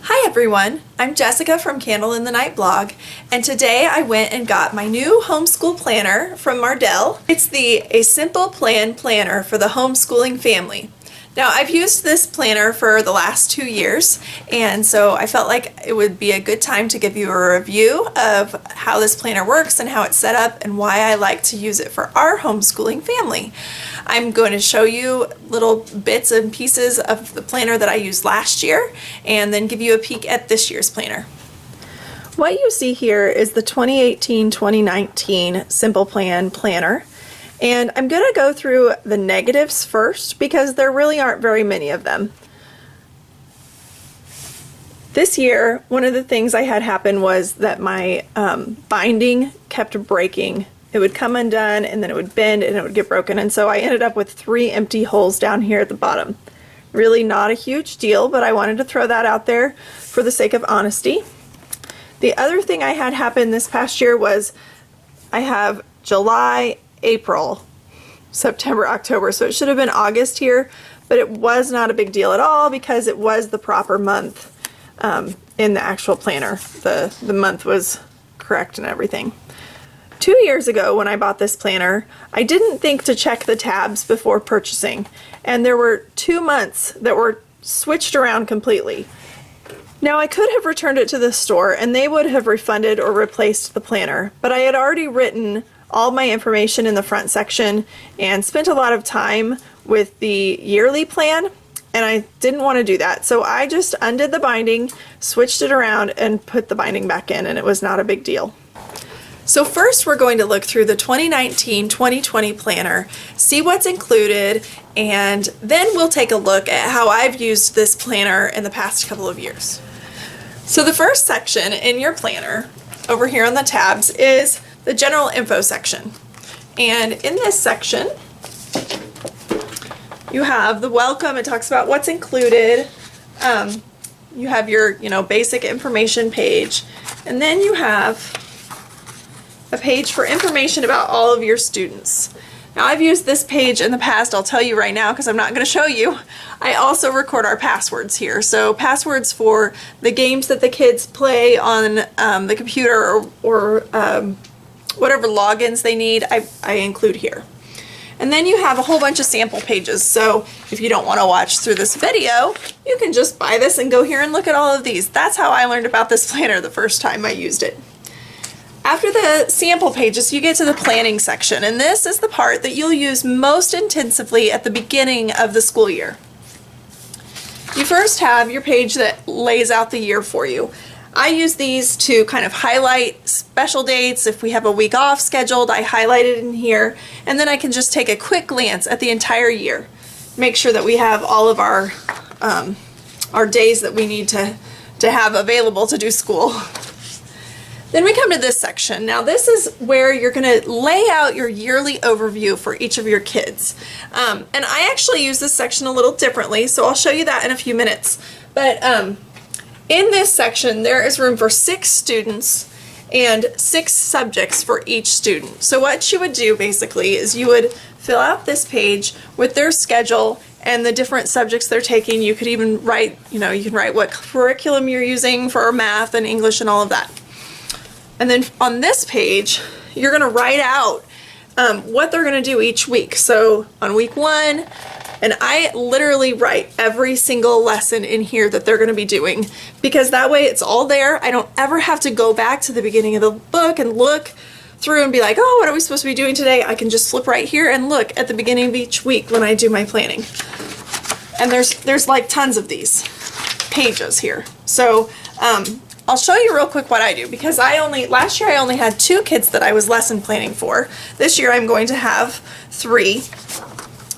Hi everyone, I'm Jessica from Candle in the Night blog, and today I went and got my new homeschool planner from Mardel. It's the A Simple Plan planner for the homeschooling family. Now I've used this planner for the last 2 years, and so I felt like it would be a good time to give you a review of how this planner works and how it's set up and why I like to use it for our homeschooling family. I'm going to show you little bits and pieces of the planner that I used last year and then give you a peek at this year's planner. What you see here is the 2018-2019 Simple Plan planner. And I'm going to go through the negatives first because there really aren't very many of them. This year, one of the things I had happen was that my binding kept breaking. It would come undone and then it would bend and it would get broken, and so I ended up with 3 empty holes down here at the bottom. Really not a huge deal, but I wanted to throw that out there for the sake of honesty. The other thing I had happen this past year was I have July, April, September, October, so it should have been August here, but it was not a big deal at all because it was the proper month in the actual planner. The month was correct and everything. 2 years ago when I bought this planner, I didn't think to check the tabs before purchasing, and there were 2 months that were switched around completely. Now I could have returned it to the store and they would have refunded or replaced the planner, but I had already written all my information in the front section and spent a lot of time with the yearly plan, and I didn't want to do that. So I just undid the binding, switched it around, and put the binding back in, and it was not a big deal. So first we're going to look through the 2019-2020 planner, see what's included, and then we'll take a look at how I've used this planner in the past couple of years. So the first section in your planner over here on the tabs is the general info section. And in this section, you have the welcome. It talks about what's included. You have your, basic information page. And then you have a page for information about all of your students. Now I've used this page in the past, I'll tell you right now because I'm not going to show you. I also record our passwords here. So passwords for the games that the kids play on the computer or whatever logins they need, I include here. And then you have a whole bunch of sample pages. So if you don't want to watch through this video, you can just buy this and go here and look at all of these. That's how I learned about this planner the first time I used it. After the sample pages, you get to the planning section, and this is the part that you'll use most intensively at the beginning of the school year. You first have your page that lays out the year for you. I use these to kind of highlight special dates. If we have a week off scheduled, I highlight it in here, and then I can just take a quick glance at the entire year. Make sure that we have all of our days that we need to have available to do school. Then we come to this section. Now this is where you're going to lay out your yearly overview for each of your kids. And I actually use this section a little differently, so I'll show you that in a few minutes. But in this section, there is room for 6 students and 6 subjects for each student. So what you would do basically is you would fill out this page with their schedule and the different subjects they're taking. You could even write, you can write what curriculum you're using for math and English and all of that. And then on this page, you're going to write out what they're going to do each week. So on week 1, and I literally write every single lesson in here that they're going to be doing, because that way it's all there. I don't ever have to go back to the beginning of the book and look through and be like, oh, what are we supposed to be doing today? I can just flip right here and look at the beginning of each week when I do my planning. And there's like tons of these pages here. So I'll show you real quick what I do, because last year I only had 2 kids that I was lesson planning for. This year I'm going to have 3.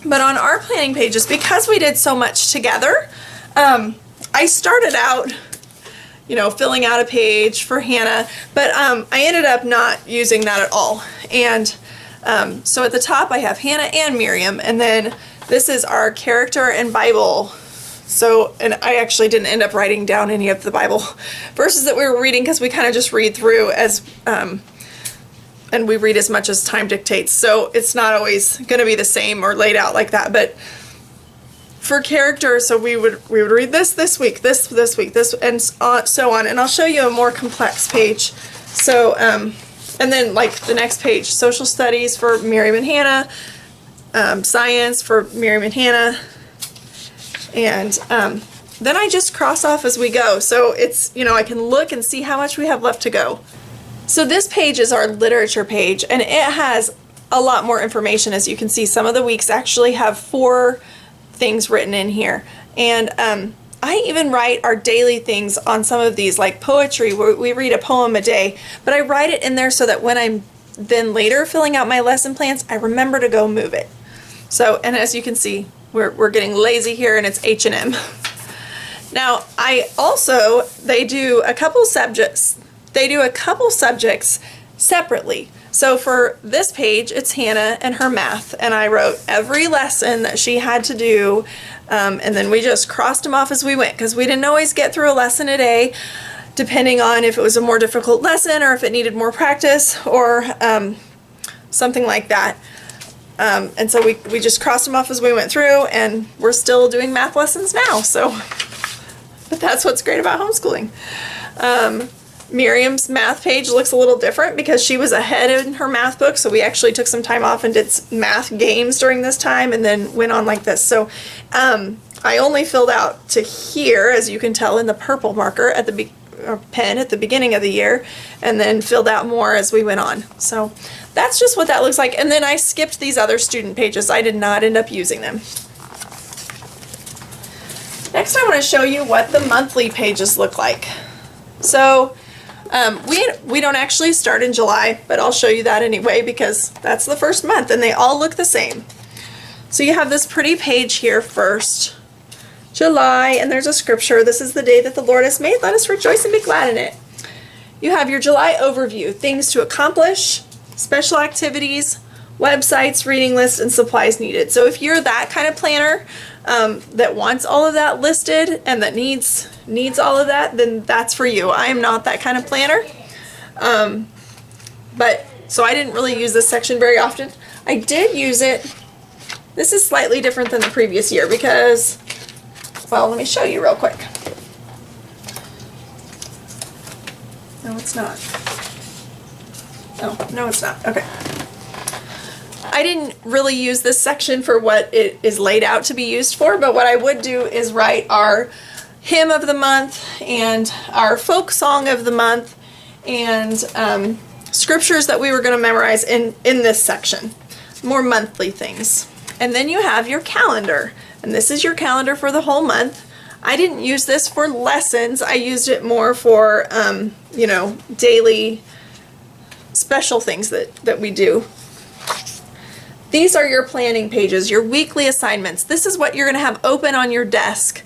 But on our planning pages, because we did so much together, I started out, filling out a page for Hannah, but I ended up not using that at all. And so at the top I have Hannah and Miriam, and then this is our character and Bible. So, and I actually didn't end up writing down any of the Bible verses that we were reading because we kind of just read through as and we read as much as time dictates. So it's not always going to be the same or laid out like that. But for character, so we would read this week, this week, this, and so on. And I'll show you a more complex page. So, and then like the next page, social studies for Miriam and Hannah, science for Miriam and Hannah, and then I just cross off as we go. So it's, you know, I can look and see how much we have left to go. So this page is our literature page, and it has a lot more information. As you can see, some of the weeks actually have 4 things written in here. And I even write our daily things on some of these, like poetry, where we read a poem a day, but I write it in there so that when I'm then later filling out my lesson plans, I remember to go move it. So, and as you can see, we're getting lazy here, and it's H&M. Now, they do a couple subjects separately. So for this page, it's Hannah and her math, and I wrote every lesson that she had to do, and then we just crossed them off as we went, because we didn't always get through a lesson a day, depending on if it was a more difficult lesson or if it needed more practice or something like that. And so we just crossed them off as we went through, and we're still doing math lessons now. So, but that's what's great about homeschooling. Miriam's math page looks a little different because she was ahead in her math book, so we actually took some time off and did math games during this time and then went on like this. So I only filled out to here, as you can tell in the purple marker at the pen at the beginning of the year, and then filled out more as we went on. So that's just what that looks like. And then I skipped these other student pages. I did not end up using them. Next I want to show you what the monthly pages look like. So we don't actually start in July, but I'll show you that anyway because that's the first month and they all look the same. So you have this pretty page here first, July, and there's a scripture. This is the day that the Lord has made. Let us rejoice and be glad in it. You have your July overview, things to accomplish, special activities, websites, reading lists, and supplies needed. So if you're that kind of planner that wants all of that listed and that needs all of that, then that's for you. I am not that kind of planner. So I didn't really use this section very often. I did use it. This is slightly different than the previous year because, well, let me show you real quick. No, it's not. Oh, no, it's not. Okay. I didn't really use this section for what it is laid out to be used for, but what I would do is write our hymn of the month and our folk song of the month and scriptures that we were going to memorize in this section, more monthly things. And then you have your calendar, and this is your calendar for the whole month. I didn't use this for lessons. I used it more for, you know, daily special things that we do. These are your planning pages, your weekly assignments. This is what you're going to have open on your desk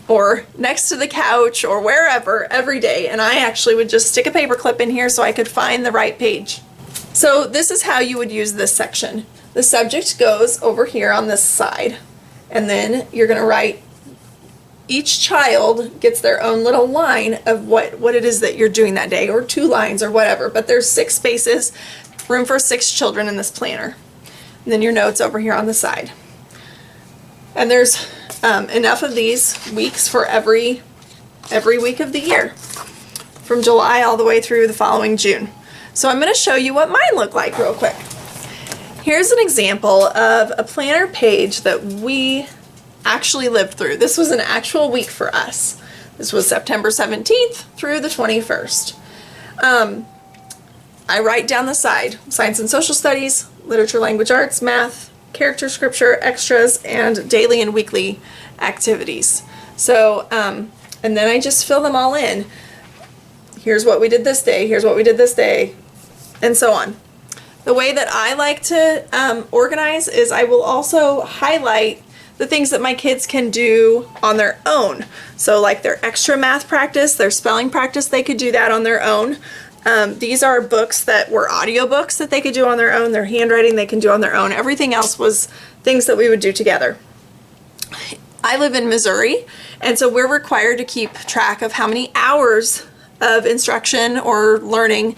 or next to the couch or wherever every day. And I actually would just stick a paper clip in here so I could find the right page. So this is how you would use this section. The subject goes over here on this side, and then you're going to write, each child gets their own little line of what it is that you're doing that day, or 2 lines or whatever, but there's 6 spaces, room for 6 children in this planner. And then your notes over here on the side. And there's enough of these weeks for every week of the year, from July all the way through the following June. So I'm going to show you what mine look like real quick. Here's an example of a planner page that we actually lived through. This was an actual week for us. This was September 17th through the 21st. I write down the side, science and social studies, literature, language arts, math, character, scripture, extras, and daily and weekly activities. So, and then I just fill them all in. Here's what we did this day, here's what we did this day, and so on. The way that I like to organize is I will also highlight the things that my kids can do on their own. So like their extra math practice, their spelling practice, they could do that on their own. These are books that were audiobooks that they could do on their own. Their handwriting they can do on their own. Everything else was things that we would do together. I live in Missouri, and so we're required to keep track of how many hours of instruction or learning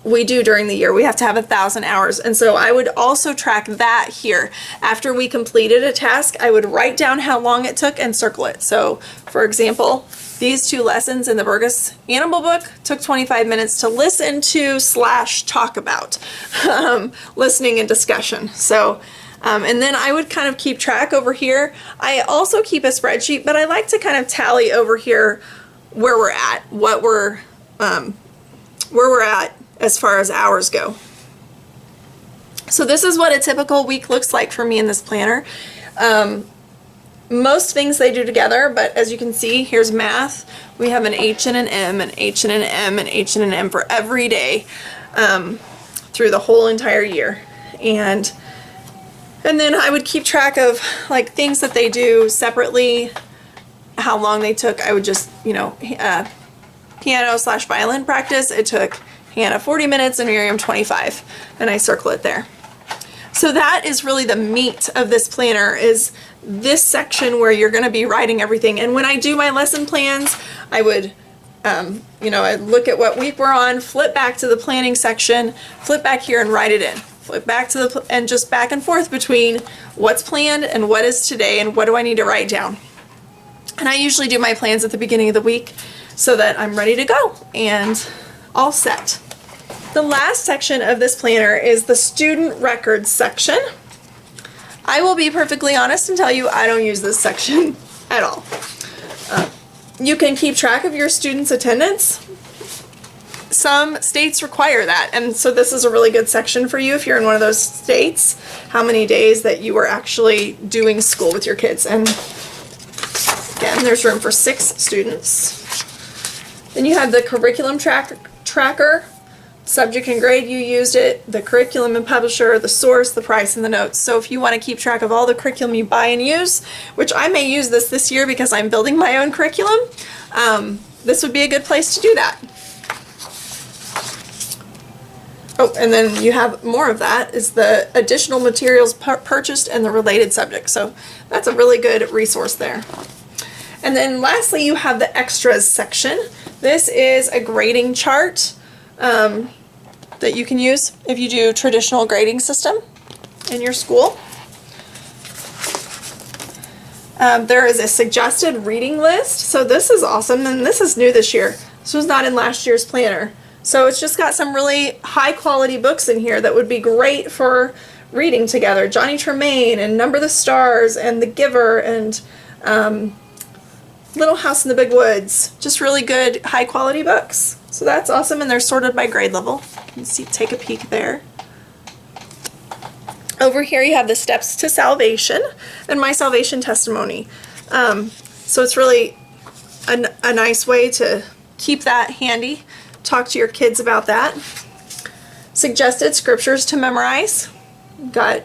we do during the year. We have to have 1,000 hours. And so I would also track that here. After we completed a task, I would write down how long it took and circle it. So for example, these 2 lessons in the Burgess Animal book took 25 minutes to listen to / talk about, listening and discussion. So, and then I would kind of keep track over here. I also keep a spreadsheet, but I like to kind of tally over here where we're at, where we're at as far as hours go. So this is what a typical week looks like for me in this planner. Most things they do together, but as you can see, here's math. We have an H and an M, an H and an M, an H and an M for every day through the whole entire year. And then I would keep track of like things that they do separately, how long they took. I would just, you know, piano / violin practice, it took Hannah 40 minutes and Miriam 25, and I circle it there. So that is really the meat of this planner, is this section where you're going to be writing everything. And when I do my lesson plans, I would, you know, I'd look at what week we're on, flip back to the planning section, flip back here and write it in. Flip back to the, and just back and forth between what's planned and what is today and what do I need to write down. And I usually do my plans at the beginning of the week so that I'm ready to go and all set. The last section of this planner is the student records section. I will be perfectly honest and tell you I don't use this section at all. You can keep track of your students' attendance. Some states require that, and so this is a really good section for you if you're in one of those states, how many days that you were actually doing school with your kids. And again, there's room for 6 students. Then you have the curriculum tracker, subject and grade you used it, the curriculum and publisher, the source, the price, and the notes. So if you want to keep track of all the curriculum you buy and use, which I may use this year because I'm building my own curriculum, this would be a good place to do that. Oh, and then you have more of that, is the additional materials purchased and the related subjects. So that's a really good resource there. And then lastly, you have the extras section. This is a grading chart that you can use if you do traditional grading system in your school. There is a suggested reading list. So this is awesome, and this is new this year. This was not in last year's planner. So it's just got some really high quality books in here that would be great for reading together. Johnny Tremain and Number the Stars and The Giver and Little House in the Big Woods. Just really good high quality books. So that's awesome, and they're sorted by grade level. You can see, take a peek there. Over here you have the Steps to Salvation and My Salvation Testimony. So it's really a nice way to keep that handy. Talk to your kids about that. Suggested scriptures to memorize. Got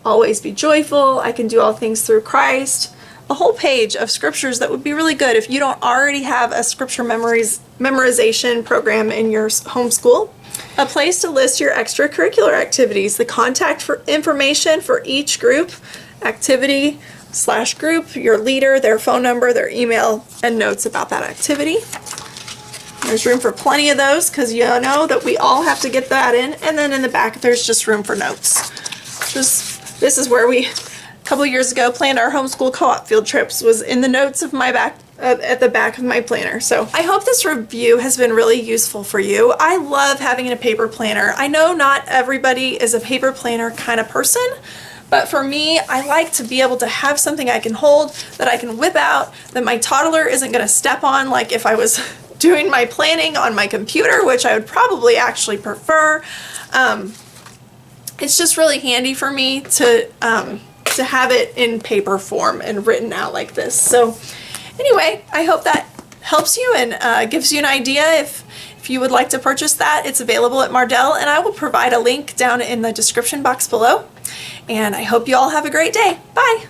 Always Be Joyful, I Can Do All Things Through Christ. A whole page of scriptures that would be really good if you don't already have a scripture memorization program in your homeschool. A place to list your extracurricular activities, the contact information for each group, activity / group, your leader, their phone number, their email, and notes about that activity. There's room for plenty of those because you know that we all have to get that in. And then in the back, there's just room for notes. This is where we, a couple years ago, planned our homeschool co-op field trips, was in the notes of my back, at the back of my planner. So I hope this review has been really useful for you. I love having a paper planner. I know not everybody is a paper planner kind of person, but for me, I like to be able to have something I can hold, that I can whip out, that my toddler isn't going to step on like if I was doing my planning on my computer, which I would probably actually prefer. It's just really handy for me to have it in paper form and written out like this. So anyway, I hope that helps you and gives you an idea. If you would like to purchase that, it's available at Mardel, and I will provide a link down in the description box below. And I hope you all have a great day. Bye!